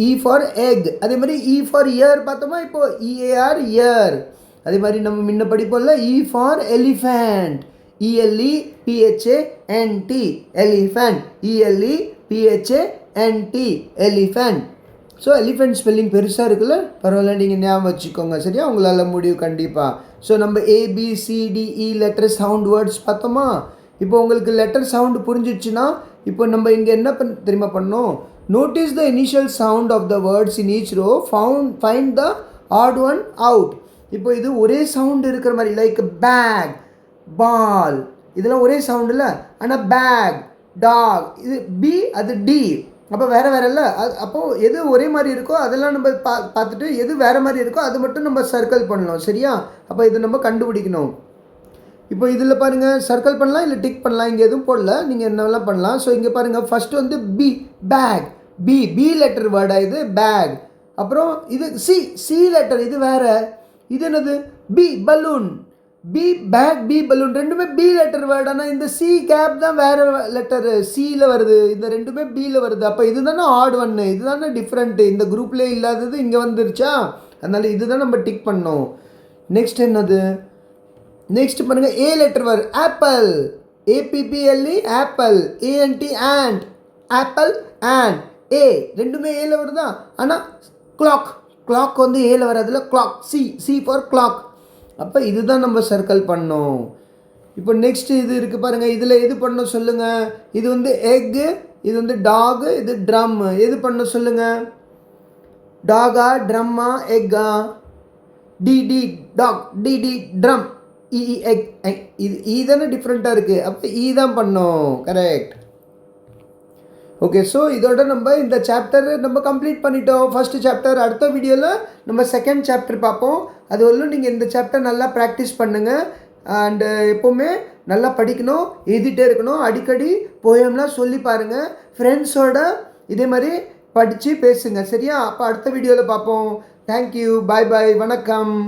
E for egg. அதே மாதிரி E ஃபார் இயர் பார்த்தோமா? இப்போ EAR இயர். அதே மாதிரி நம்ம முன்ன படிப்போம்ல, E for elephant. ELEPHANT elephant. ELEPHANT elephant. So elephant spelling பெருசாக இருக்குல்ல, பரவாயில்ல, நீங்கள் ஞாபகம் வச்சுக்கோங்க, சரியா? உங்களால் முடியும் கண்டிப்பாக. ஸோ நம்ம ABCDE லெட்டர் சவுண்ட் வேர்ட்ஸ் பார்த்தோமா? இப்போ உங்களுக்கு லெட்டர் சவுண்டு புரிஞ்சிடுச்சுன்னா, இப்போ நம்ம இங்கே என்ன தெரியுமா பண்ணோம்? Notice the initial sound of the words in each row. Find the odd one out. இப்போ இது ஒரே சவுண்டு இருக்கிற மாதிரி, லைக் பேக், பால், இதெல்லாம் ஒரே சவுண்டு இல்லை. ஆனால் பேக், டாக், இது B, அது D. அப்போ வேறு வேறு இல்லை. அப்போது எது ஒரே மாதிரி இருக்கோ அதெல்லாம் நம்ம பார்த்துட்டு எது வேறு மாதிரி இருக்கோ அது மட்டும் நம்ம சர்க்கிள் பண்ணலாம், சரியா? அப்போ இது நம்ம கண்டுபிடிக்கணும். இப்போ இதில் பாருங்கள், சர்க்கிள் பண்ணலாம் இல்லை டிக் பண்ணலாம். இங்கே எதுவும் போடல, நீங்கள் என்னெல்லாம் பண்ணலாம். ஸோ இங்கே பாருங்கள், ஃபஸ்ட்டு வந்து B பேக். B லெட்டர் வேர்டாக இது பேக். அப்புறம் இது C லெட்டர், இது வேறு. இது என்னது B balloon, B bag B balloon, ரெண்டுமே பி லெட்டர் வேர்டு. ஆனால் இந்த சி கேப் தான் வேறு லெட்டரு சியில் வருது, இந்த ரெண்டுமே பியில் வருது. அப்போ இது தானே ஆட் ஒன்று, இது தானே டிஃப்ரெண்ட்டு, இந்த குரூப்லேயே இல்லாதது இங்கே வந்துருச்சா, அதனால் இது தான் நம்ம டிக் பண்ணோம். நெக்ஸ்ட் என்னது, நெக்ஸ்ட் பாருங்கள் A letter word apple, A P P L E apple, A N T ant, apple and A ரெண்டுமே ஏல வருதா. ஆனால் கிளாக், கிளாக் வந்து ஏல வராதுல, clock C, C for clock. அப்போ இதுதான் நம்ம சர்க்கிள் பண்ணோம். இப்போ நெக்ஸ்ட் இது இருக்குது பாருங்கள், இதில் எது பண்ணணும் சொல்லுங்கள். இது வந்து எக்கு, இது வந்து டாகு, இது ட்ரம். எது பண்ணணும் சொல்லுங்கள். டாகா ட்ரம்மா எக்கா, D D dog, D D drum, E E egg. இது ஈ தானே டிஃப்ரெண்ட்டாக இருக்குது, அப்போ ஈ தான் பண்ணோம். கரெக்ட். ஓகே, ஸோ இதோட நம்ம இந்த சாப்டர் நம்ம கம்ப்ளீட் பண்ணிட்டோம், ஃபஸ்ட்டு சாப்டர். அடுத்த வீடியோவில் நம்ம செகண்ட் சாப்டர் பார்ப்போம். அது வரலும் நீங்கள் இந்த சாப்டர் நல்லா ப்ராக்டிஸ் பண்ணுங்கள். அண்டு எப்போவுமே நல்லா படிக்கணும், எழுதிட்டே இருக்கணும், அடிக்கடி போயம்லாம் சொல்லி பாருங்கள், ஃப்ரெண்ட்ஸோட இதே மாதிரி படித்து பேசுங்க, சரியா? அப்போ அடுத்த வீடியோவில் பார்ப்போம். தேங்க்யூ, பாய் பாய், வணக்கம்.